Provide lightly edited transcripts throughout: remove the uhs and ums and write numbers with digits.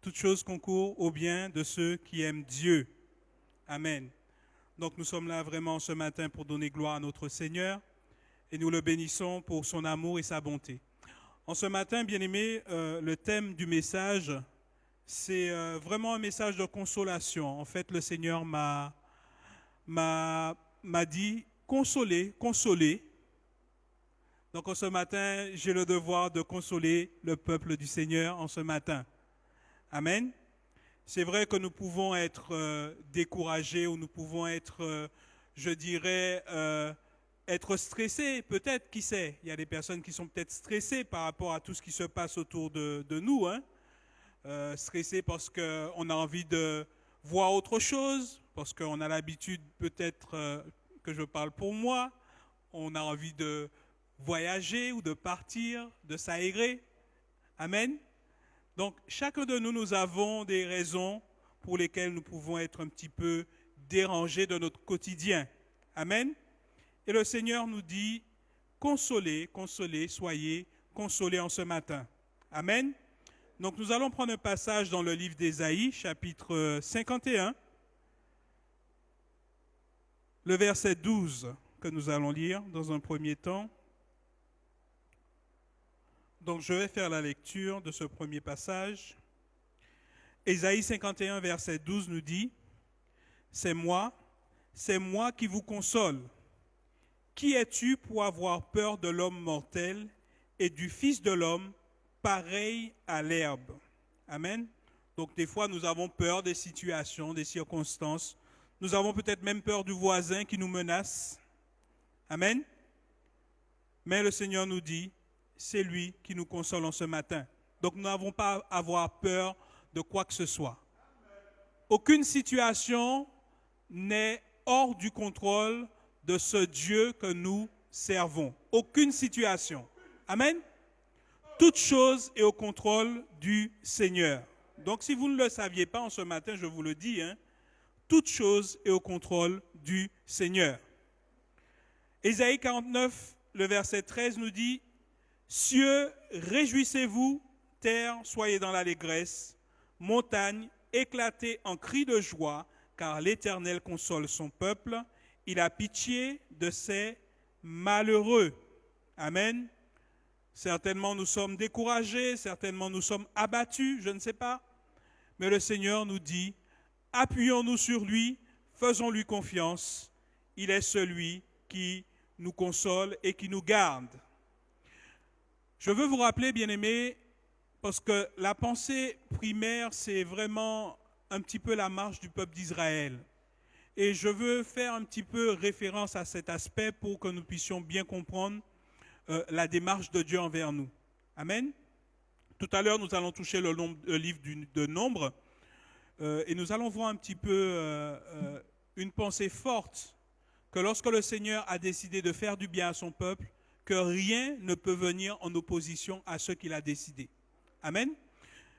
Toutes choses concourent au bien de ceux qui aiment Dieu. Amen. Donc nous sommes là vraiment ce matin pour donner gloire à notre Seigneur et nous le bénissons pour son amour et sa bonté. En ce matin, bien-aimés, le thème du message, c'est vraiment un message de consolation. En fait, le Seigneur m'a dit consoler, consoler. Donc en ce matin, j'ai le devoir de consoler le peuple du Seigneur en ce matin. Amen. C'est vrai que nous pouvons être découragés ou nous pouvons être, je dirais, être stressés, peut-être, qui sait. Il y a des personnes qui sont peut-être stressées par rapport à tout ce qui se passe autour de nous. Hein. Stressées parce qu'on a envie de voir autre chose, parce qu'on a l'habitude, peut-être, que je parle pour moi, on a envie de voyager ou de partir, de s'aérer. Amen. Donc, chacun de nous, nous avons des raisons pour lesquelles nous pouvons être un petit peu dérangés de notre quotidien. Amen. Et le Seigneur nous dit, consolez, consolez, soyez consolés en ce matin. Amen. Donc, nous allons prendre un passage dans le livre d'Ésaïe, chapitre 51, le verset 12 que nous allons lire dans un premier temps. Donc, je vais faire la lecture de ce premier passage. Ésaïe 51, verset 12 nous dit, c'est moi qui vous console. Qui es-tu pour avoir peur de l'homme mortel et du Fils de l'homme, pareil à l'herbe? Amen. Donc, des fois, nous avons peur des situations, des circonstances. Nous avons peut-être même peur du voisin qui nous menace. Amen. Mais le Seigneur nous dit, c'est lui qui nous console en ce matin. Donc nous n'avons pas à avoir peur de quoi que ce soit. Aucune situation n'est hors du contrôle de ce Dieu que nous servons. Aucune situation. Amen. Toute chose est au contrôle du Seigneur. Donc si vous ne le saviez pas en ce matin, je vous le dis, hein, toute chose est au contrôle du Seigneur. Ésaïe 49, le verset 13 nous dit, cieux, réjouissez-vous, terre, soyez dans l'allégresse, montagne, éclatez en cris de joie, car l'Éternel console son peuple, il a pitié de ses malheureux. Amen. Certainement nous sommes découragés, certainement nous sommes abattus, je ne sais pas, mais le Seigneur nous dit, appuyons-nous sur lui, faisons-lui confiance, il est celui qui nous console et qui nous garde. Je veux vous rappeler, bien-aimés, parce que la pensée primaire, c'est vraiment un petit peu la marche du peuple d'Israël. Et je veux faire un petit peu référence à cet aspect pour que nous puissions bien comprendre la démarche de Dieu envers nous. Amen. Tout à l'heure, nous allons toucher le livre de Nombres et nous allons voir un petit peu une pensée forte que lorsque le Seigneur a décidé de faire du bien à son peuple, que rien ne peut venir en opposition à ce qu'il a décidé. Amen.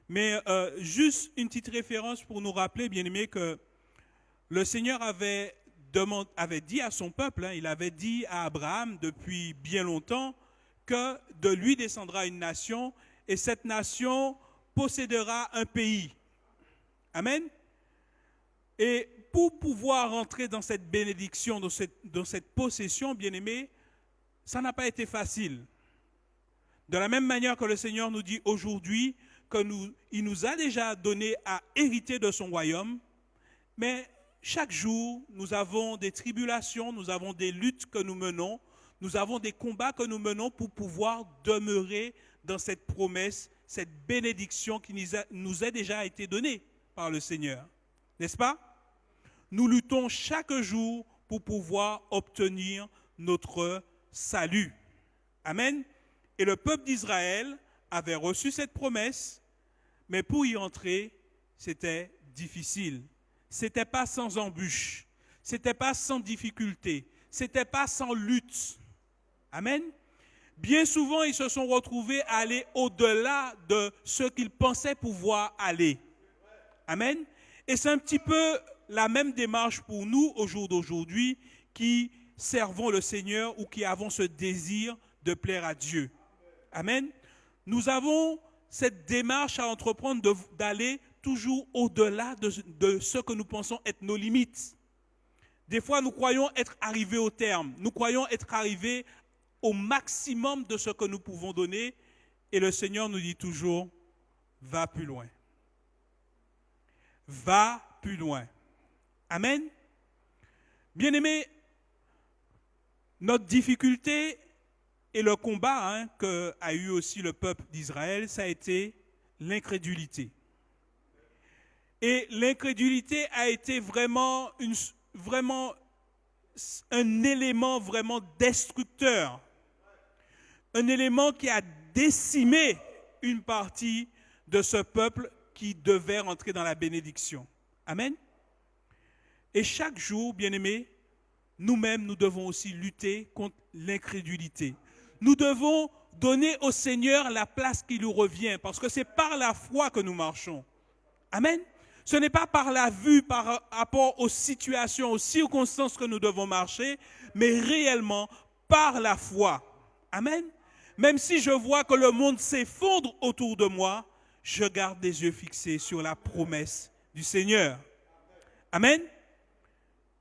Mais juste une petite référence pour nous rappeler, bien-aimés, que le Seigneur avait dit à son peuple, hein, il avait dit à Abraham depuis bien longtemps que de lui descendra une nation et cette nation possédera un pays. Amen. Et pour pouvoir entrer dans cette bénédiction, dans cette possession, bien-aimés, ça n'a pas été facile. De la même manière que le Seigneur nous dit aujourd'hui qu'il nous a déjà donné à hériter de son royaume, mais chaque jour, nous avons des tribulations, nous avons des luttes que nous menons, nous avons des combats que nous menons pour pouvoir demeurer dans cette promesse, cette bénédiction qui nous a déjà été donnée par le Seigneur. N'est-ce pas? Nous luttons chaque jour pour pouvoir obtenir notre salut. Amen. Et le peuple d'Israël avait reçu cette promesse, mais pour y entrer, c'était difficile. C'était pas sans embûche, c'était pas sans difficulté, c'était pas sans lutte. Amen. Bien souvent, ils se sont retrouvés à aller au-delà de ce qu'ils pensaient pouvoir aller. Amen. Et c'est un petit peu la même démarche pour nous au jour d'aujourd'hui qui servons le Seigneur ou qui avons ce désir de plaire à Dieu. Amen. Nous avons cette démarche à entreprendre d'aller toujours au-delà de ce que nous pensons être nos limites. Des fois, nous croyons être arrivés au terme. Nous croyons être arrivés au maximum de ce que nous pouvons donner. Et le Seigneur nous dit toujours, va plus loin. Va plus loin. Amen. Bien-aimés, notre difficulté et le combat qu'a eu aussi le peuple d'Israël, ça a été l'incrédulité. Et l'incrédulité a été vraiment un élément vraiment destructeur. Un élément qui a décimé une partie de ce peuple qui devait rentrer dans la bénédiction. Amen. Et chaque jour, bien-aimés, nous-mêmes, nous devons aussi lutter contre l'incrédulité. Nous devons donner au Seigneur la place qui lui revient, parce que c'est par la foi que nous marchons. Amen. Ce n'est pas par la vue, par rapport aux situations, aux circonstances que nous devons marcher, mais réellement par la foi. Amen. Même si je vois que le monde s'effondre autour de moi, je garde les yeux fixés sur la promesse du Seigneur. Amen.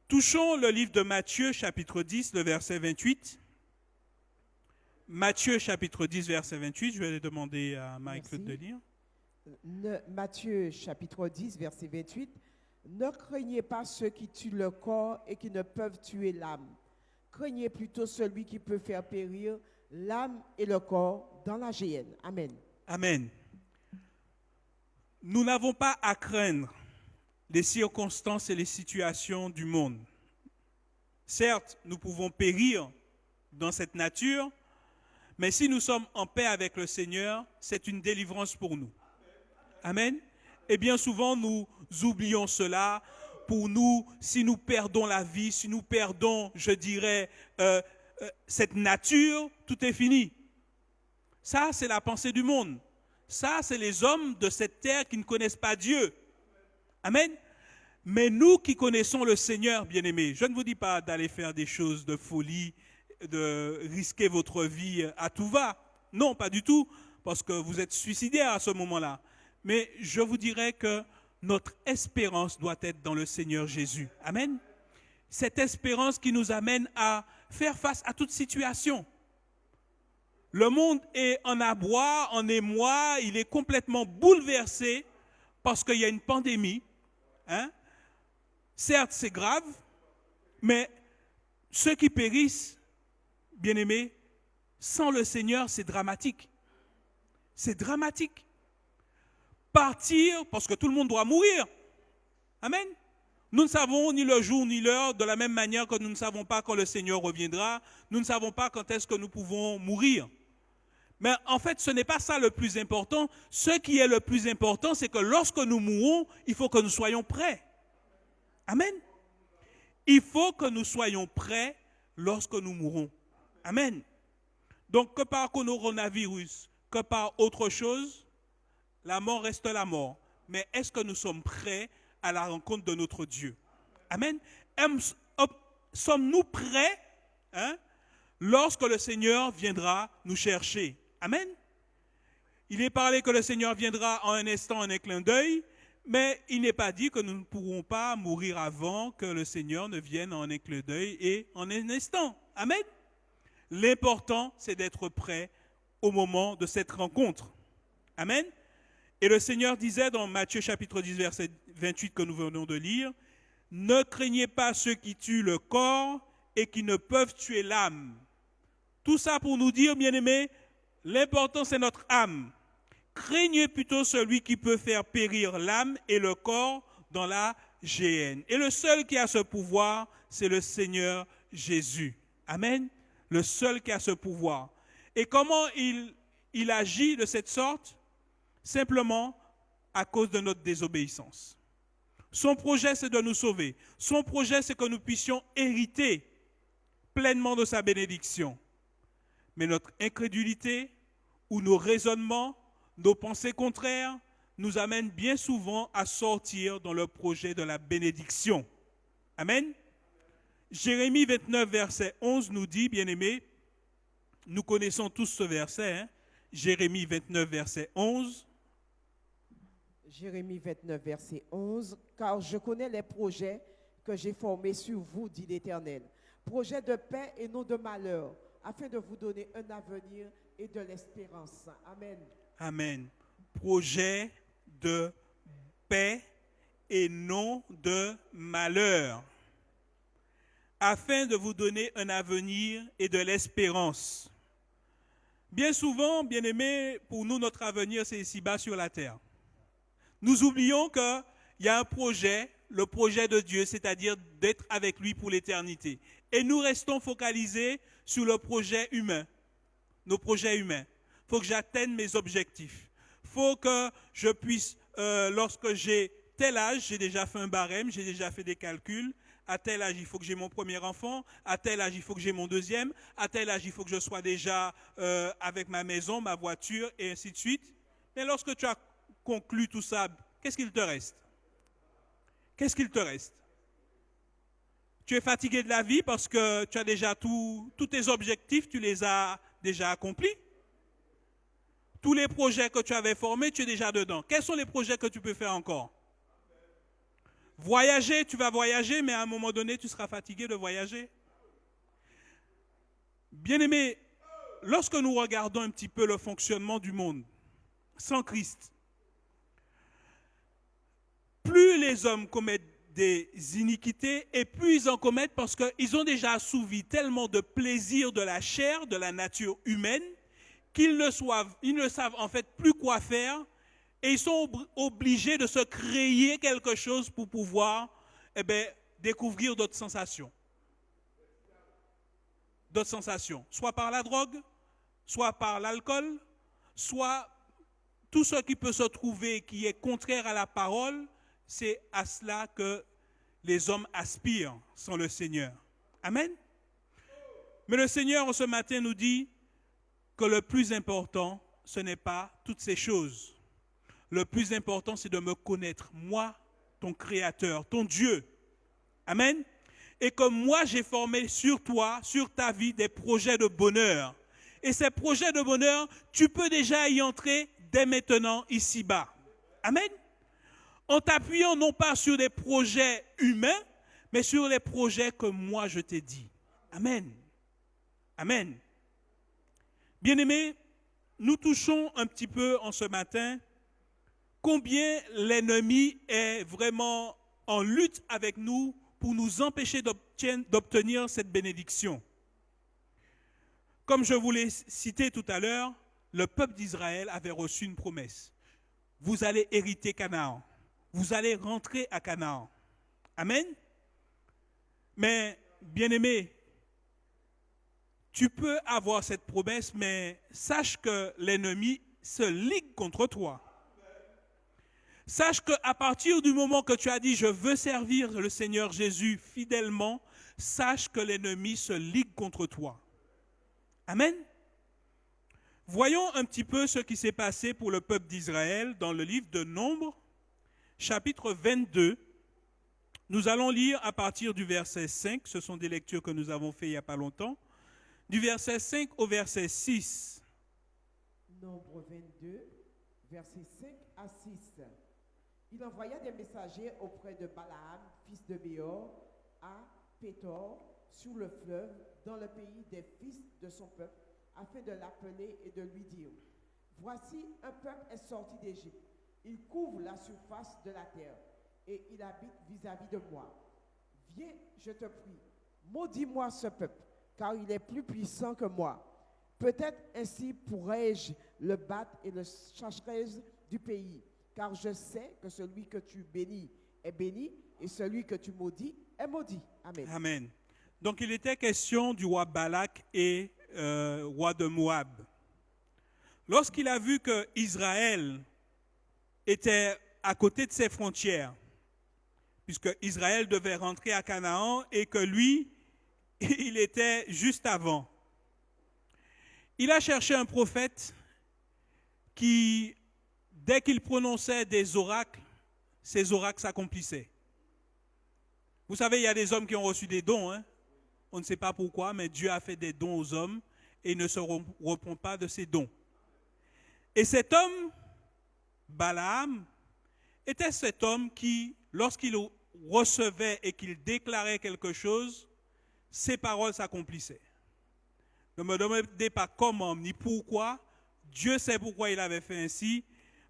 Touchons le livre de Matthieu, chapitre 10, le verset 28. Matthieu, chapitre 10, verset 28. Je vais demander à Marie-Claude de lire. Matthieu, chapitre 10, verset 28. Ne craignez pas ceux qui tuent le corps et qui ne peuvent tuer l'âme. Craignez plutôt celui qui peut faire périr l'âme et le corps dans la géhenne. Amen. Amen. Nous n'avons pas à craindre les circonstances et les situations du monde. Certes, nous pouvons périr dans cette nature, mais si nous sommes en paix avec le Seigneur, c'est une délivrance pour nous. Amen. Et bien souvent, nous oublions cela. Pour nous, si nous perdons la vie, si nous perdons, je dirais, cette nature, tout est fini. Ça, c'est la pensée du monde. Ça, c'est les hommes de cette terre qui ne connaissent pas Dieu. Amen. Mais nous qui connaissons le Seigneur, bien-aimés, je ne vous dis pas d'aller faire des choses de folie, de risquer votre vie à tout va. Non, pas du tout, parce que vous êtes suicidaire à ce moment-là. Mais je vous dirais que notre espérance doit être dans le Seigneur Jésus. Amen. Cette espérance qui nous amène à faire face à toute situation. Le monde est en aboie, en émoi, il est complètement bouleversé parce qu'il y a une pandémie. Certes, c'est grave, mais ceux qui périssent, bien-aimés, sans le Seigneur, c'est dramatique. C'est dramatique. Partir, parce que tout le monde doit mourir. Amen. Nous ne savons ni le jour ni l'heure, de la même manière que nous ne savons pas quand le Seigneur reviendra. Nous ne savons pas quand est-ce que nous pouvons mourir. Mais en fait, ce n'est pas ça le plus important. Ce qui est le plus important, c'est que lorsque nous mourons, il faut que nous soyons prêts. Amen. Il faut que nous soyons prêts lorsque nous mourrons. Amen. Donc, que par coronavirus, que par autre chose, la mort reste la mort. Mais est-ce que nous sommes prêts à la rencontre de notre Dieu? Amen. Sommes-nous prêts lorsque le Seigneur viendra nous chercher? Amen. Il est parlé que le Seigneur viendra en un instant, en un clin d'œil, mais il n'est pas dit que nous ne pourrons pas mourir avant que le Seigneur ne vienne en un clin d'œil et en un instant. Amen. L'important, c'est d'être prêt au moment de cette rencontre. Amen. Et le Seigneur disait dans Matthieu chapitre 10, verset 28 que nous venons de lire, « Ne craignez pas ceux qui tuent le corps et qui ne peuvent tuer l'âme. » Tout ça pour nous dire, bien-aimés, l'important c'est notre âme. Craignez plutôt celui qui peut faire périr l'âme et le corps dans la géhenne. Et le seul qui a ce pouvoir, c'est le Seigneur Jésus. Amen. Le seul qui a ce pouvoir. Et comment il agit de cette sorte? Simplement à cause de notre désobéissance. Son projet, c'est de nous sauver. Son projet, c'est que nous puissions hériter pleinement de sa bénédiction. Mais notre incrédulité ou nos raisonnements, nos pensées contraires, nous amènent bien souvent à sortir dans le projet de la bénédiction. Amen. Jérémie 29, verset 11 nous dit, bien-aimés, nous connaissons tous ce verset, Jérémie 29, verset 11. Jérémie 29, verset 11. Car je connais les projets que j'ai formés sur vous, dit l'Éternel. Projets de paix et non de malheur, afin de vous donner un avenir et de l'espérance. Amen. Amen. Projet de paix et non de malheur, afin de vous donner un avenir et de l'espérance. Bien souvent, bien-aimés, pour nous, notre avenir, c'est ici-bas sur la terre. Nous oublions qu'il y a un projet, le projet de Dieu, c'est-à-dire d'être avec lui pour l'éternité. Et nous restons focalisés sur le projet humain, nos projets humains. Il faut que j'atteigne mes objectifs. Il faut que je puisse, lorsque j'ai tel âge, j'ai déjà fait un barème, j'ai déjà fait des calculs. À tel âge, il faut que j'ai mon premier enfant. À tel âge, il faut que j'ai mon deuxième. À tel âge, il faut que je sois déjà avec ma maison, ma voiture, et ainsi de suite. Mais lorsque tu as conclu tout ça, qu'est-ce qu'il te reste? Qu'est-ce qu'il te reste? Tu es fatigué de la vie parce que tu as déjà tous tes objectifs, tu les as déjà accomplis. Tous les projets que tu avais formés, tu es déjà dedans. Quels sont les projets que tu peux faire encore? Voyager, tu vas voyager, mais à un moment donné, tu seras fatigué de voyager. Bien-aimés, lorsque nous regardons un petit peu le fonctionnement du monde, sans Christ, plus les hommes commettent des iniquités et plus ils en commettent parce qu'ils ont déjà assouvi tellement de plaisir de la chair, de la nature humaine, qu'ils ne savent en fait plus quoi faire. Et ils sont obligés de se créer quelque chose pour pouvoir découvrir d'autres sensations. D'autres sensations. Soit par la drogue, soit par l'alcool, soit tout ce qui peut se trouver qui est contraire à la parole, c'est à cela que les hommes aspirent sans le Seigneur. Amen. Mais le Seigneur, ce matin, nous dit que le plus important, ce n'est pas toutes ces choses. Le plus important, c'est de me connaître, moi, ton Créateur, ton Dieu. Amen. Et que moi, j'ai formé sur toi, sur ta vie, des projets de bonheur. Et ces projets de bonheur, tu peux déjà y entrer dès maintenant, ici-bas. Amen. En t'appuyant non pas sur des projets humains, mais sur les projets que moi, je t'ai dit. Amen. Amen. Bien-aimés, nous touchons un petit peu en ce matin combien l'ennemi est vraiment en lutte avec nous pour nous empêcher d'obtenir cette bénédiction. Comme je vous l'ai cité tout à l'heure, le peuple d'Israël avait reçu une promesse. Vous allez hériter Canaan. Vous allez rentrer à Canaan. Amen. Mais, bien-aimé, tu peux avoir cette promesse, mais sache que l'ennemi se ligue contre toi. Sache qu'à partir du moment que tu as dit « je veux servir le Seigneur Jésus fidèlement », sache que l'ennemi se ligue contre toi. Amen. Voyons un petit peu ce qui s'est passé pour le peuple d'Israël dans le livre de Nombres, chapitre 22. Nous allons lire à partir du verset 5, ce sont des lectures que nous avons faites il n'y a pas longtemps, du verset 5 au verset 6. Nombre 22, verset 5 à 6. Il envoya des messagers auprès de Balaam, fils de Béor, à Pétor, sur le fleuve, dans le pays des fils de son peuple, afin de l'appeler et de lui dire, « Voici, un peuple est sorti d'Égypte. Il couvre la surface de la terre, et il habite vis-à-vis de moi. Viens, je te prie, maudis-moi ce peuple, car il est plus puissant que moi. Peut-être ainsi pourrais-je le battre et le chasserai du pays. Car je sais que celui que tu bénis est béni et celui que tu maudis est maudit. » Amen. Amen. Donc il était question du roi Balak et roi de Moab. Lorsqu'il a vu que Israël était à côté de ses frontières, puisque Israël devait rentrer à Canaan et que lui, il était juste avant, il a cherché un prophète qui, dès qu'il prononçait des oracles, ces oracles s'accomplissaient. Vous savez, il y a des hommes qui ont reçu des dons. Hein? On ne sait pas pourquoi, mais Dieu a fait des dons aux hommes et il ne se reprend pas de ces dons. Et cet homme, Balaam, était cet homme qui, lorsqu'il recevait et qu'il déclarait quelque chose, ses paroles s'accomplissaient. Ne me demandez pas comment ni pourquoi. Dieu sait pourquoi il avait fait ainsi.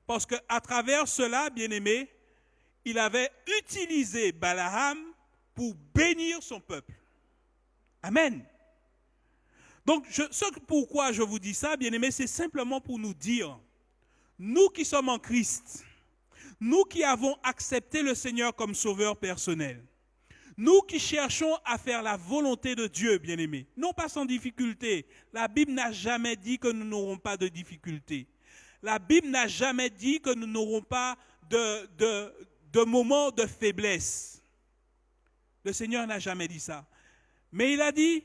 Parce qu'à travers cela, bien-aimé, il avait utilisé Balaam pour bénir son peuple. Amen. Donc, pourquoi je vous dis ça, bien-aimé, c'est simplement pour nous dire, nous qui sommes en Christ, nous qui avons accepté le Seigneur comme sauveur personnel, nous qui cherchons à faire la volonté de Dieu, bien-aimés, non pas sans difficulté. La Bible n'a jamais dit que nous n'aurons pas de difficultés. La Bible n'a jamais dit que nous n'aurons pas de moments de faiblesse. Le Seigneur n'a jamais dit ça. Mais il a dit,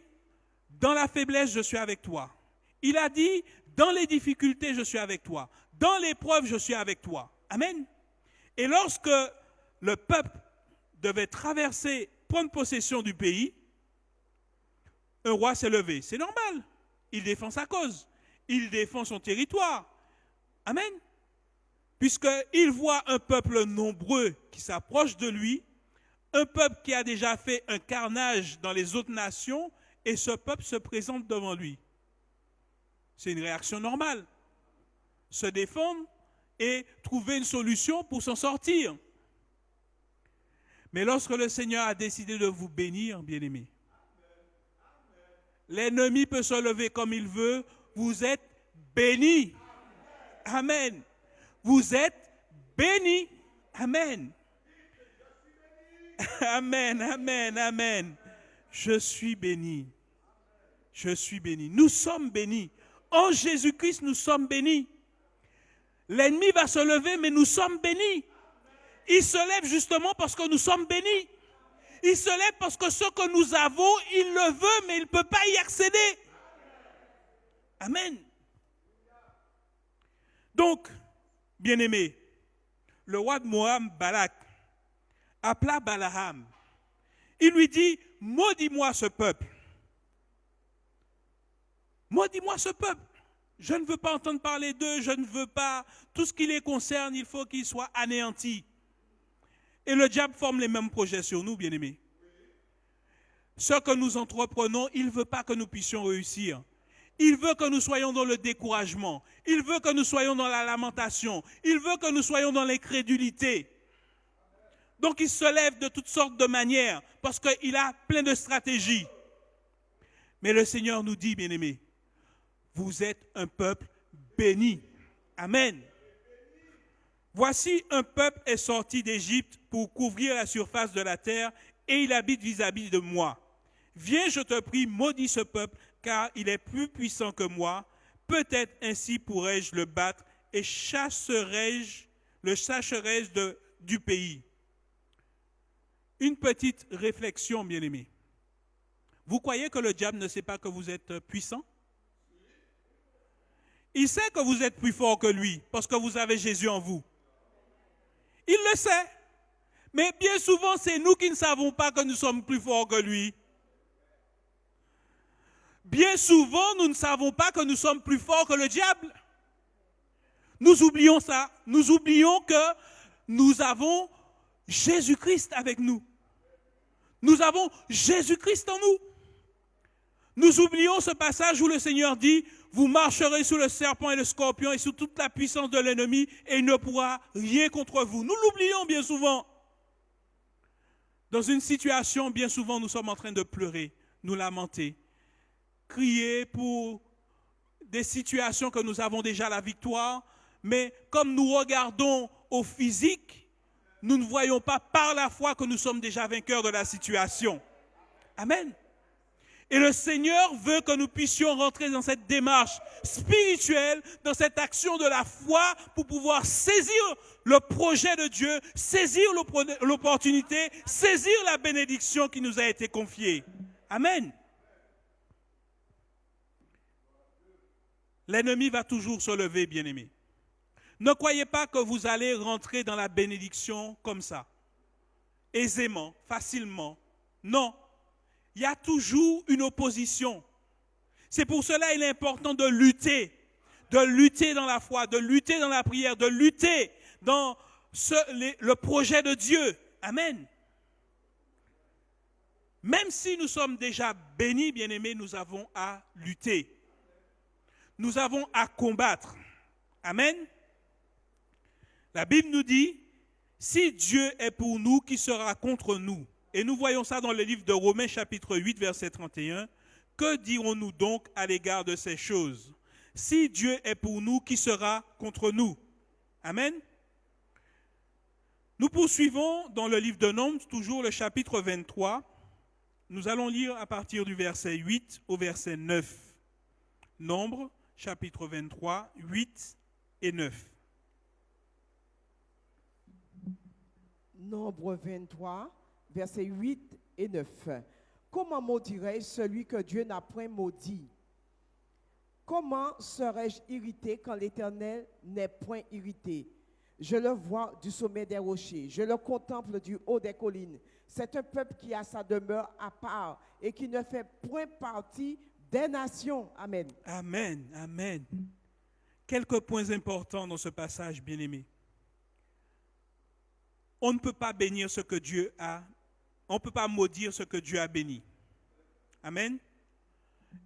dans la faiblesse, je suis avec toi. Il a dit, dans les difficultés, je suis avec toi. Dans l'épreuve, je suis avec toi. Amen. Et lorsque le peuple devait prendre possession du pays, un roi s'est levé. C'est normal. Il défend sa cause. Il défend son territoire. Amen. Puisqu'il voit un peuple nombreux qui s'approche de lui, un peuple qui a déjà fait un carnage dans les autres nations, et ce peuple se présente devant lui. C'est une réaction normale. Se défendre et trouver une solution pour s'en sortir. Mais lorsque le Seigneur a décidé de vous bénir, bien-aimés, l'ennemi peut se lever comme il veut, vous êtes bénis. Amen. Vous êtes bénis. Amen. Amen, amen, amen. Je suis béni. Je suis béni. Nous sommes bénis. En Jésus-Christ, nous sommes bénis. L'ennemi va se lever, mais nous sommes bénis. Il se lève justement parce que nous sommes bénis. Il se lève parce que ce que nous avons, il le veut, mais il ne peut pas y accéder. Amen. Donc, bien-aimé, le roi de Moab, Balak, appela Balaam. Il lui dit, maudis-moi ce peuple. Maudis-moi ce peuple. Je ne veux pas entendre parler d'eux, je ne veux pas. Tout ce qui les concerne, il faut qu'ils soient anéantis. Et le diable forme les mêmes projets sur nous, bien-aimés. Ce que nous entreprenons, il ne veut pas que nous puissions réussir. Il veut que nous soyons dans le découragement. Il veut que nous soyons dans la lamentation. Il veut que nous soyons dans l'incrédulité. Donc il se lève de toutes sortes de manières parce qu'il a plein de stratégies. Mais le Seigneur nous dit, bien-aimés, vous êtes un peuple béni. Amen. Voici un peuple est sorti d'Égypte pour couvrir la surface de la terre et il habite vis-à-vis de moi. Viens, je te prie, maudis ce peuple, car il est plus puissant que moi. Peut-être ainsi pourrais-je le battre et le chasserai-je du pays. Une petite réflexion, bien-aimés. Vous croyez que le diable ne sait pas que vous êtes puissant? Il sait que vous êtes plus fort que lui, parce que vous avez Jésus en vous. Il le sait. Mais bien souvent, c'est nous qui ne savons pas que nous sommes plus forts que lui. Bien souvent, nous ne savons pas que nous sommes plus forts que le diable. Nous oublions ça. Nous oublions que nous avons Jésus-Christ avec nous. Nous avons Jésus-Christ en nous. Nous oublions ce passage où le Seigneur dit, vous marcherez sous le serpent et le scorpion et sous toute la puissance de l'ennemi et il ne pourra rien contre vous. Nous l'oublions bien souvent. Dans une situation, bien souvent, nous sommes en train de pleurer, nous lamenter, crier pour des situations que nous avons déjà la victoire, mais comme nous regardons au physique, nous ne voyons pas par la foi que nous sommes déjà vainqueurs de la situation. Amen. Et le Seigneur veut que nous puissions rentrer dans cette démarche spirituelle, dans cette action de la foi pour pouvoir saisir le projet de Dieu, saisir l'opportunité, saisir la bénédiction qui nous a été confiée. Amen. L'ennemi va toujours se lever, bien-aimés. Ne croyez pas que vous allez rentrer dans la bénédiction comme ça, aisément, facilement. Non. Il y a toujours une opposition. C'est pour cela qu'il est important de lutter dans la foi, de lutter dans la prière, de lutter dans le projet de Dieu. Amen. Même si nous sommes déjà bénis, bien-aimés, nous avons à lutter. Nous avons à combattre. Amen. La Bible nous dit, si Dieu est pour nous, qui sera contre nous? Et nous voyons ça dans le livre de Romains chapitre 8, verset 31. Que dirons-nous donc à l'égard de ces choses? Si Dieu est pour nous, qui sera contre nous? Amen. Nous poursuivons dans le livre de Nombres, toujours le chapitre 23. Nous allons lire à partir du verset 8 au verset 9. Nombres, chapitre 23, 8 et 9. Nombre 23, versets 8 et 9. Comment maudirais-je celui que Dieu n'a point maudit? Comment serais-je irrité quand l'Éternel n'est point irrité? Je le vois du sommet des rochers, je le contemple du haut des collines. C'est un peuple qui a sa demeure à part et qui ne fait point partie des nations. Amen. Amen, amen. Quelques points importants dans ce passage, bien-aimé. On ne peut pas bénir ce que Dieu a, on ne peut pas maudire ce que Dieu a béni. Amen.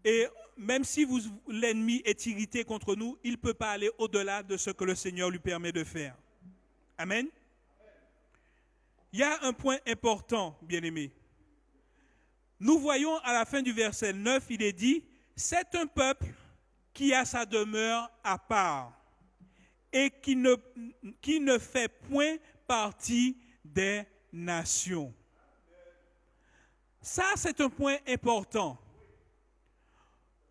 Et même si l'ennemi est irrité contre nous, il ne peut pas aller au-delà de ce que le Seigneur lui permet de faire. Amen. Il y a un point important, bien-aimé. Nous voyons à la fin du verset 9, il est dit, c'est un peuple qui a sa demeure à part et qui ne fait point partie des nations. Ça, c'est un point important.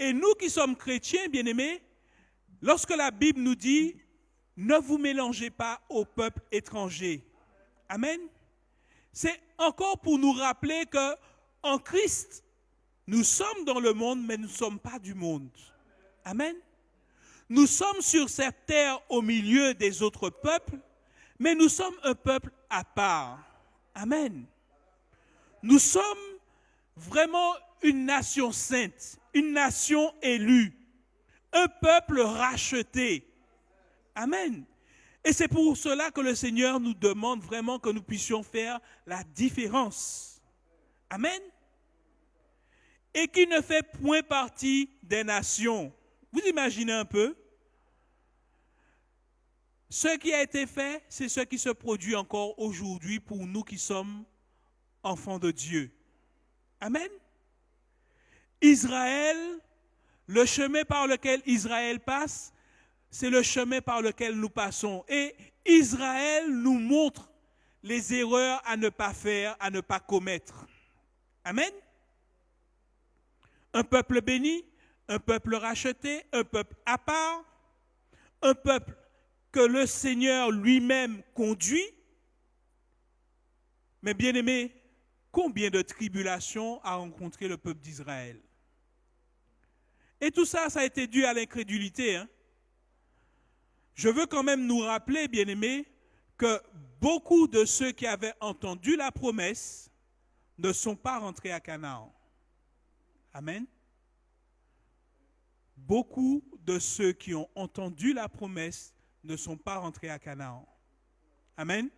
Et nous qui sommes chrétiens, bien-aimés, lorsque la Bible nous dit « Ne vous mélangez pas au peuple étranger ». Amen. C'est encore pour nous rappeler qu'en Christ, nous sommes dans le monde, mais nous ne sommes pas du monde. Amen. Nous sommes sur cette terre au milieu des autres peuples, mais nous sommes un peuple à part. Amen. Nous sommes vraiment une nation sainte, une nation élue, un peuple racheté. Amen. Et c'est pour cela que le Seigneur nous demande vraiment que nous puissions faire la différence. Amen. Et qui ne fait point partie des nations. Vous imaginez un peu? Ce qui a été fait, c'est ce qui se produit encore aujourd'hui pour nous qui sommes enfants de Dieu. Amen. Israël, le chemin par lequel Israël passe, c'est le chemin par lequel nous passons. Et Israël nous montre les erreurs à ne pas faire, à ne pas commettre. Amen. Un peuple béni, un peuple racheté, un peuple à part, un peuple que le Seigneur lui-même conduit. Mais bien aimé, combien de tribulations a rencontré le peuple d'Israël? Et tout ça, ça a été dû à l'incrédulité. Hein? Je veux quand même nous rappeler, bien aimé, que beaucoup de ceux qui avaient entendu la promesse ne sont pas rentrés à Canaan. Amen. Beaucoup de ceux qui ont entendu la promesse ne sont pas rentrés à Canaan. Amen.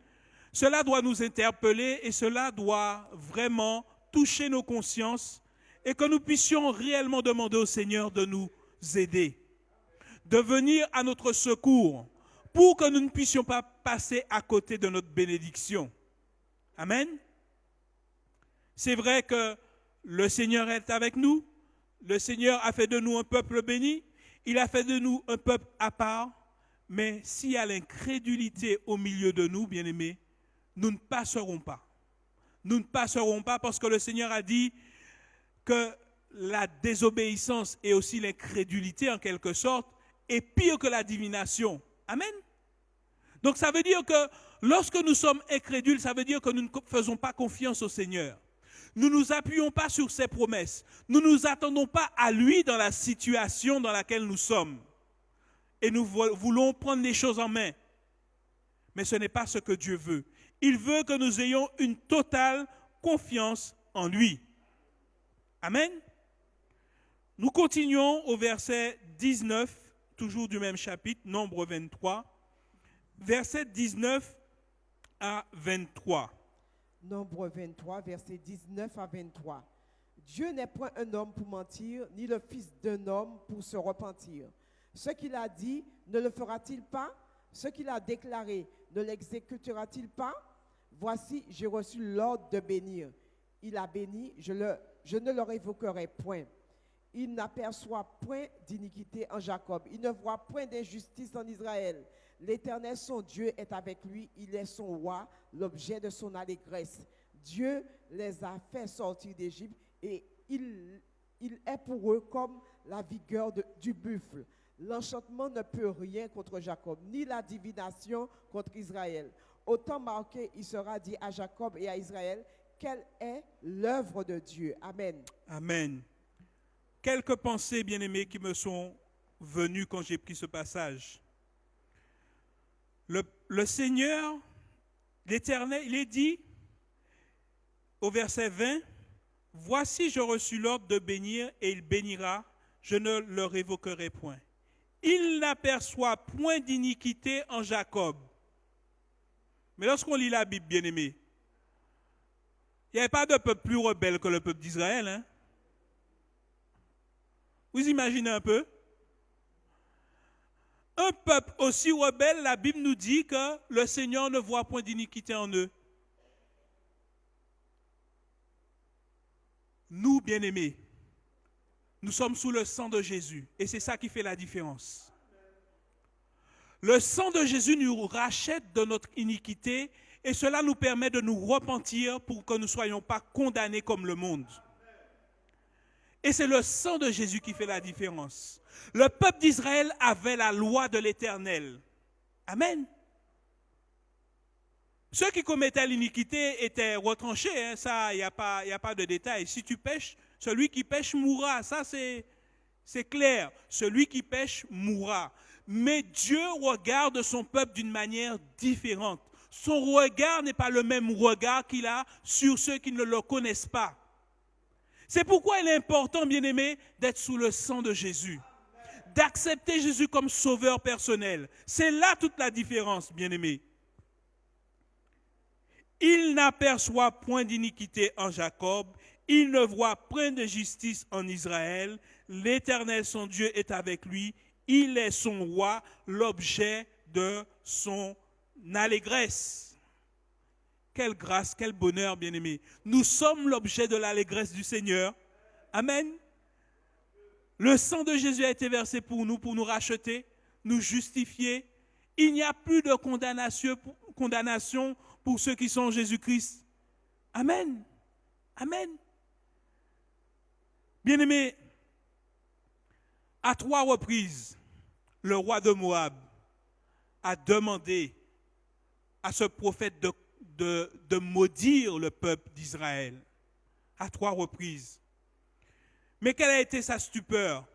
Cela doit nous interpeller et cela doit vraiment toucher nos consciences et que nous puissions réellement demander au Seigneur de nous aider, de venir à notre secours pour que nous ne puissions pas passer à côté de notre bénédiction. Amen. C'est vrai que le Seigneur est avec nous. Le Seigneur a fait de nous un peuple béni. Il a fait de nous un peuple à part. Mais s'il y a l'incrédulité au milieu de nous, bien-aimés, nous ne passerons pas. Nous ne passerons pas parce que le Seigneur a dit que la désobéissance et aussi l'incrédulité, en quelque sorte, est pire que la divination. Amen. Donc ça veut dire que lorsque nous sommes incrédules, ça veut dire que nous ne faisons pas confiance au Seigneur. Nous ne nous appuyons pas sur ses promesses. Nous ne nous attendons pas à lui dans la situation dans laquelle nous sommes. Et nous voulons prendre les choses en main. Mais ce n'est pas ce que Dieu veut. Il veut que nous ayons une totale confiance en lui. Amen. Nous continuons au verset 19, toujours du même chapitre, Nombre 23. Verset 19, à 23. Nombre 23, versets 19 à 23. Dieu n'est point un homme pour mentir, ni le fils d'un homme pour se repentir. Ce qu'il a dit, ne le fera-t-il pas? Ce qu'il a déclaré, ne l'exécutera-t-il pas? Voici, j'ai reçu l'ordre de bénir. Il a béni, je ne le révoquerai point. Il n'aperçoit point d'iniquité en Jacob. Il ne voit point d'injustice en Israël. L'Éternel, son Dieu, est avec lui. Il est son roi, l'objet de son allégresse. Dieu les a fait sortir d'Égypte et il est pour eux comme la vigueur du buffle. L'enchantement ne peut rien contre Jacob, ni la divination contre Israël. Au temps marqué, il sera dit à Jacob et à Israël, quelle est l'œuvre de Dieu. Amen. Amen. Quelques pensées, bien-aimés, qui me sont venues quand j'ai pris ce passage. Le Seigneur, l'Éternel, il est dit au verset 20, « Voici, j'ai reçu l'ordre de bénir et il bénira, je ne le révoquerai point. Il n'aperçoit point d'iniquité en Jacob. » Mais lorsqu'on lit la Bible, bien-aimés, il n'y avait pas de peuple plus rebelle que le peuple d'Israël. Hein? Vous imaginez un peu? Un peuple aussi rebelle, la Bible nous dit que le Seigneur ne voit point d'iniquité en eux. Nous, bien-aimés, nous sommes sous le sang de Jésus et c'est ça qui fait la différence. Le sang de Jésus nous rachète de notre iniquité et cela nous permet de nous repentir pour que nous ne soyons pas condamnés comme le monde. Et c'est le sang de Jésus qui fait la différence. Le peuple d'Israël avait la loi de l'Éternel. Amen. Ceux qui commettaient l'iniquité étaient retranchés. Hein, ça, il n'y a pas de détail. Si tu pêches, celui qui pêche mourra. Ça, c'est clair. Celui qui pêche mourra. Mais Dieu regarde son peuple d'une manière différente. Son regard n'est pas le même regard qu'il a sur ceux qui ne le connaissent pas. C'est pourquoi il est important, bien-aimé, d'être sous le sang de Jésus. D'accepter Jésus comme sauveur personnel. C'est là toute la différence, bien-aimé. Il n'aperçoit point d'iniquité en Jacob. Il ne voit point de justice en Israël. L'Éternel, son Dieu, est avec lui. Il est son roi, l'objet de son allégresse. Quelle grâce, quel bonheur, bien-aimés. Nous sommes l'objet de l'allégresse du Seigneur. Amen. Le sang de Jésus a été versé pour nous racheter, nous justifier. Il n'y a plus de condamnation pour ceux qui sont en Jésus-Christ. Amen. Amen. Bien-aimés, à 3 reprises, le roi de Moab a demandé à ce prophète de maudire le peuple d'Israël. À 3 reprises. Mais quelle a été sa stupeur?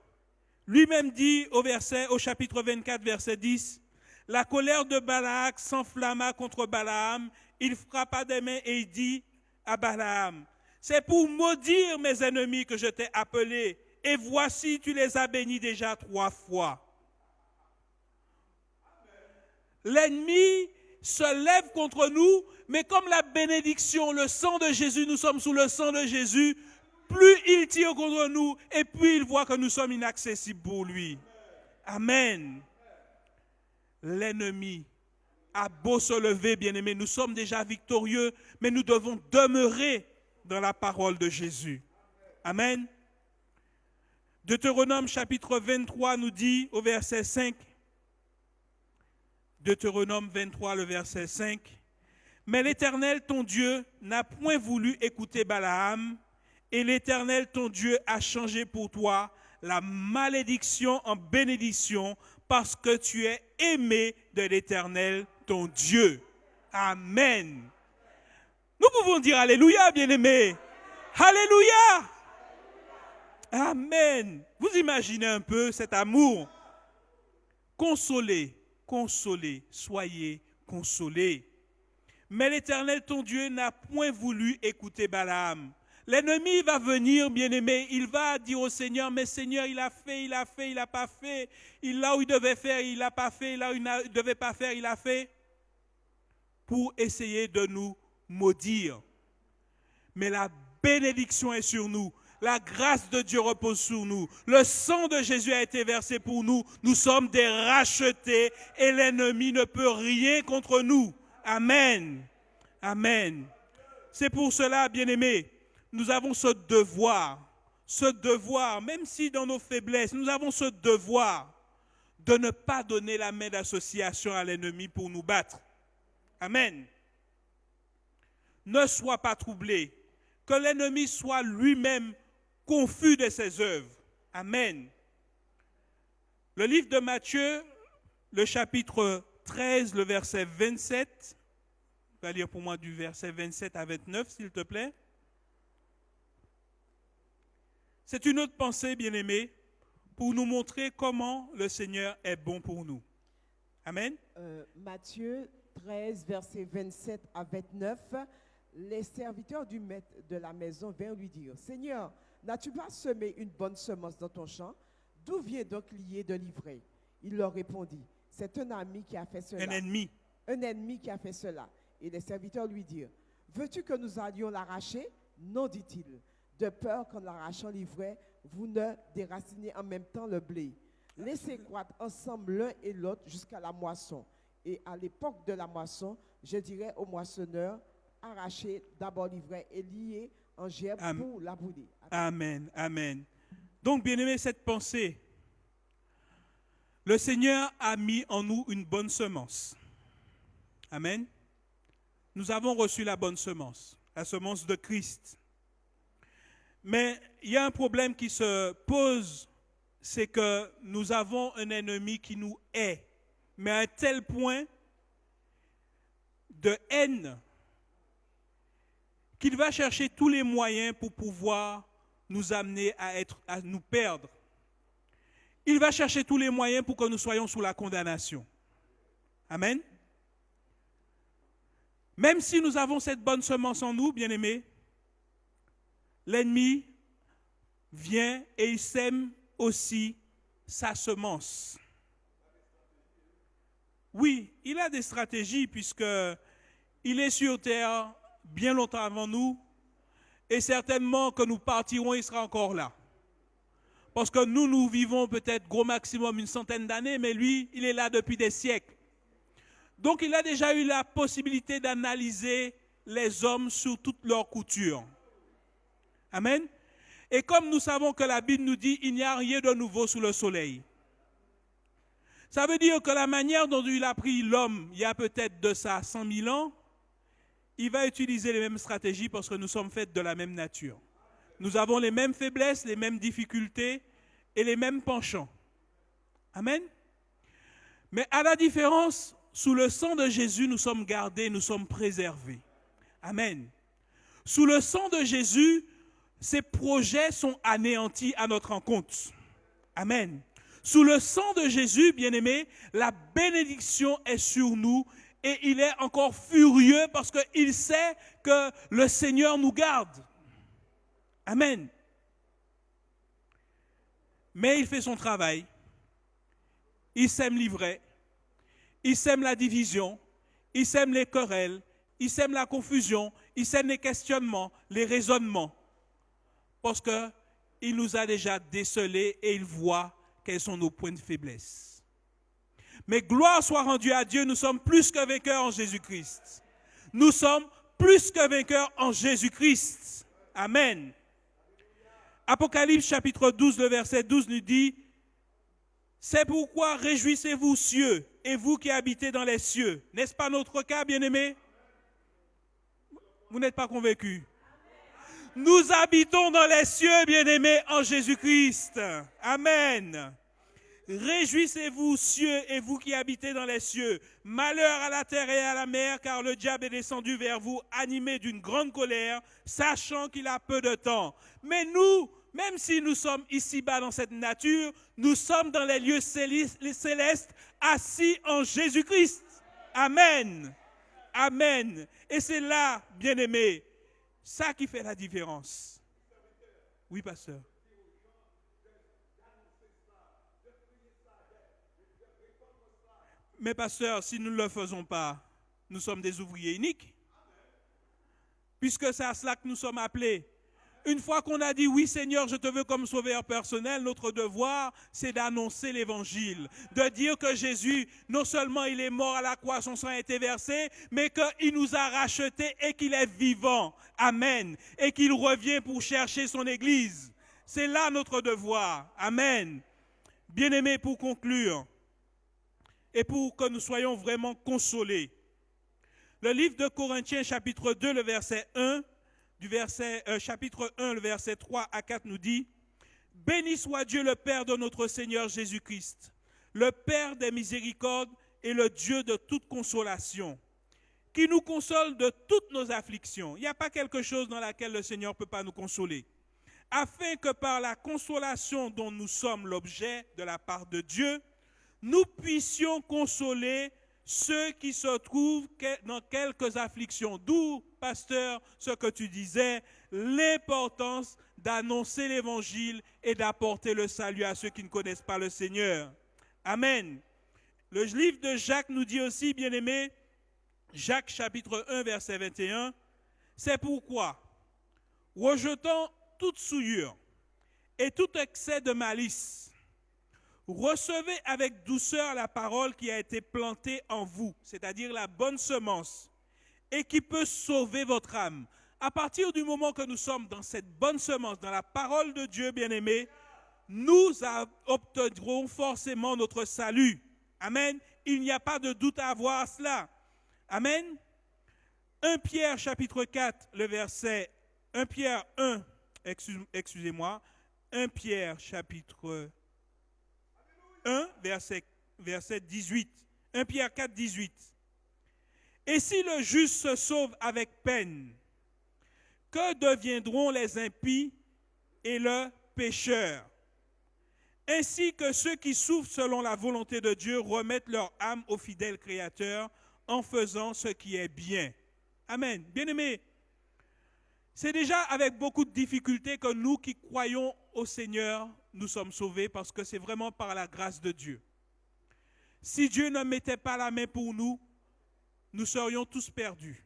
Lui-même dit au chapitre 24, verset 10, « La colère de Balak s'enflamma contre Balaam. Il frappa des mains et il dit à Balaam, « C'est pour maudire mes ennemis que je t'ai appelé. Et voici, tu les as bénis déjà 3 fois. » L'ennemi se lève contre nous, mais comme la bénédiction, le sang de Jésus, nous sommes sous le sang de Jésus, plus il tire contre nous et plus il voit que nous sommes inaccessibles pour lui. Amen. L'ennemi a beau se lever, bien-aimés, nous sommes déjà victorieux, mais nous devons demeurer dans la parole de Jésus. Amen. Deutéronome chapitre 23 nous dit au verset 5, Deutéronome 23, le verset 5, « Mais l'Éternel, ton Dieu, n'a point voulu écouter Balaam, et l'Éternel, ton Dieu, a changé pour toi la malédiction en bénédiction, parce que tu es aimé de l'Éternel, ton Dieu. » Amen. Nous pouvons dire Alléluia, bien-aimés. Alléluia. Amen. Vous imaginez un peu cet amour. Consolez, consolez, soyez consolés. Mais l'Éternel, ton Dieu, n'a point voulu écouter Balaam. L'ennemi va venir, bien-aimé, il va dire au Seigneur, mais Seigneur, il a fait, il n'a pas fait. Là où il devait faire, il n'a pas fait. Là où il ne devait pas faire, il a fait. pour essayer de nous maudire. Mais la bénédiction est sur nous. La grâce de Dieu repose sur nous. Le sang de Jésus a été versé pour nous. Nous sommes des rachetés et l'ennemi ne peut rien contre nous. Amen. Amen. C'est pour cela, bien-aimés, nous avons ce devoir, même si dans nos faiblesses, nous avons ce devoir de ne pas donner la main d'association à l'ennemi pour nous battre. Amen. Ne sois pas troublé, que l'ennemi soit lui-même confus de ses œuvres. Amen. Le livre de Matthieu, le chapitre 13, le verset 27, tu vas lire pour moi du verset 27 à 29, s'il te plaît. C'est une autre pensée, bien-aimée, pour nous montrer comment le Seigneur est bon pour nous. Amen. Matthieu 13, verset 27 à 29. Les serviteurs du maître de la maison vinrent lui dire, « Seigneur, n'as-tu pas semé une bonne semence dans ton champ? D'où vient donc l'idée de livrer ?» Il leur répondit, « C'est un ami qui a fait cela. » Un ennemi. Un ennemi qui a fait cela. Et les serviteurs lui dirent, « Veux-tu que nous allions l'arracher? » Non, dit-il, de peur qu'en l'arrachant l'ivraie, vous ne déracinez en même temps le blé. Laissez croître ensemble l'un et l'autre jusqu'à la moisson. Et à l'époque de la moisson, je dirai au moissonneur, arrachez d'abord l'ivraie et liez en gerbe pour la brûler. Amen, amen. Donc, bien-aimé, cette pensée, le Seigneur a mis en nous une bonne semence. Amen. Nous avons reçu la bonne semence, la semence de Christ. Mais il y a un problème qui se pose, c'est que nous avons un ennemi qui nous hait, mais à un tel point de haine qu'il va chercher tous les moyens pour pouvoir nous amener à nous perdre. Il va chercher tous les moyens pour que nous soyons sous la condamnation. Amen. Même si nous avons cette bonne semence en nous, bien-aimés, l'ennemi vient et il sème aussi sa semence. Oui, il a des stratégies puisqu'il est sur terre bien longtemps avant nous et certainement que nous partirons, il sera encore là. Parce que nous vivons peut-être gros maximum une centaine d'années, mais lui, il est là depuis des siècles. Donc il a déjà eu la possibilité d'analyser les hommes sur toutes leurs coutures. Amen. Et comme nous savons que la Bible nous dit, il n'y a rien de nouveau sous le soleil. Ça veut dire que la manière dont il a pris l'homme, il y a peut-être de ça 100 000 ans, il va utiliser les mêmes stratégies parce que nous sommes faits de la même nature. Nous avons les mêmes faiblesses, les mêmes difficultés et les mêmes penchants. Amen. Mais à la différence, sous le sang de Jésus, nous sommes gardés, nous sommes préservés. Amen. Sous le sang de Jésus, ces projets sont anéantis à notre encontre. Amen. Sous le sang de Jésus, bien-aimés, la bénédiction est sur nous et il est encore furieux parce qu'il sait que le Seigneur nous garde. Amen. Mais il fait son travail. Il sème l'ivraie. Il sème la division. Il sème les querelles. Il sème la confusion. Il sème les questionnements, les raisonnements. Parce qu'il nous a déjà décelés et il voit quels sont nos points de faiblesse. Mais gloire soit rendue à Dieu, nous sommes plus que vainqueurs en Jésus-Christ. Nous sommes plus que vainqueurs en Jésus-Christ. Amen. Apocalypse chapitre 12, le verset 12 nous dit, « C'est pourquoi réjouissez-vous cieux, et vous qui habitez dans les cieux. » N'est-ce pas notre cas, bien-aimés? Vous n'êtes pas convaincus? Nous habitons dans les cieux, bien-aimés, en Jésus-Christ. Amen. Réjouissez-vous, cieux, et vous qui habitez dans les cieux. Malheur à la terre et à la mer, car le diable est descendu vers vous, animé d'une grande colère, sachant qu'il a peu de temps. Mais nous, même si nous sommes ici-bas dans cette nature, nous sommes dans les lieux célestes, assis en Jésus-Christ. Amen. Amen. Et c'est là, bien-aimés, ça qui fait la différence. Oui, pasteur. Mais pasteur, si nous ne le faisons pas, nous sommes des ouvriers uniques. Puisque c'est à cela que nous sommes appelés. Une fois qu'on a dit oui Seigneur, je te veux comme sauveur personnel, notre devoir c'est d'annoncer l'évangile, de dire que Jésus, non seulement il est mort à la croix, son sang a été versé, mais qu'il nous a rachetés et qu'il est vivant. Amen. Et qu'il revient pour chercher son église. C'est là notre devoir. Amen. Bien-aimés, pour conclure, et pour que nous soyons vraiment consolés, le livre de Corinthiens chapitre 2, le verset 1, chapitre 1, le verset 3 à 4 nous dit « Béni soit Dieu le Père de notre Seigneur Jésus-Christ, le Père des miséricordes et le Dieu de toute consolation, qui nous console de toutes nos afflictions. » Il n'y a pas quelque chose dans laquelle le Seigneur ne peut pas nous consoler. « Afin que par la consolation dont nous sommes l'objet de la part de Dieu, nous puissions consoler ceux qui se trouvent dans quelques afflictions. » D'où, pasteur, ce que tu disais, l'importance d'annoncer l'évangile et d'apporter le salut à ceux qui ne connaissent pas le Seigneur. Amen. Le livre de Jacques nous dit aussi, bien-aimés, Jacques chapitre 1, verset 21, « C'est pourquoi, rejetant toute souillure et tout excès de malice, recevez avec douceur la parole qui a été plantée en vous, c'est-à-dire la bonne semence, et qui peut sauver votre âme. » À partir du moment que nous sommes dans cette bonne semence, dans la parole de Dieu, bien-aimés, nous obtiendrons forcément notre salut. Amen. Il n'y a pas de doute à avoir à cela. Amen. 1 Pierre chapitre 4, le verset 1 Pierre 1, excusez-moi, 1 Pierre chapitre 1, verset 18. 1 Pierre 4, 18. « Et si le juste se sauve avec peine, que deviendront les impies et le pécheur? Ainsi que ceux qui souffrent selon la volonté de Dieu remettent leur âme au fidèle Créateur en faisant ce qui est bien. » Amen. Bien-aimés, c'est déjà avec beaucoup de difficultés que nous qui croyons au Seigneur, nous sommes sauvés parce que c'est vraiment par la grâce de Dieu. Si Dieu ne mettait pas la main pour nous, nous serions tous perdus,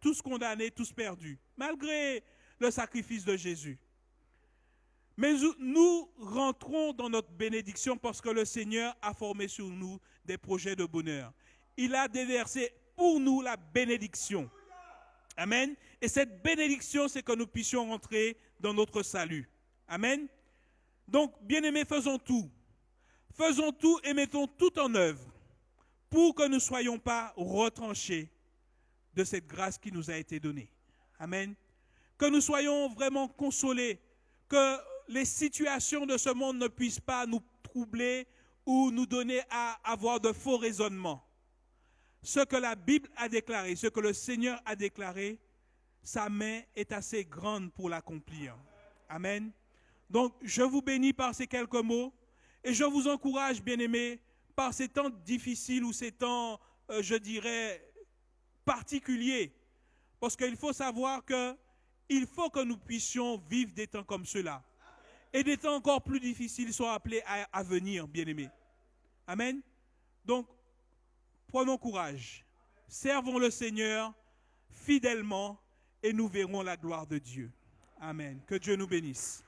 tous condamnés, tous perdus, malgré le sacrifice de Jésus. Mais nous rentrons dans notre bénédiction parce que le Seigneur a formé sur nous des projets de bonheur. Il a déversé pour nous la bénédiction. Amen. Et cette bénédiction, c'est que nous puissions rentrer dans notre salut. Amen. Donc, bien-aimés, faisons tout. Faisons tout et mettons tout en œuvre pour que nous ne soyons pas retranchés de cette grâce qui nous a été donnée. Amen. Que nous soyons vraiment consolés, que les situations de ce monde ne puissent pas nous troubler ou nous donner à avoir de faux raisonnements. Ce que la Bible a déclaré, ce que le Seigneur a déclaré, sa main est assez grande pour l'accomplir. Amen. Donc, je vous bénis par ces quelques mots et je vous encourage, bien-aimés, par ces temps difficiles ou ces temps, je dirais, particuliers. Parce qu'il faut savoir qu'il faut que nous puissions vivre des temps comme ceux-là. Et des temps encore plus difficiles sont appelés à venir, bien-aimés. Amen. Donc, prenons courage. Servons le Seigneur fidèlement et nous verrons la gloire de Dieu. Amen. Que Dieu nous bénisse.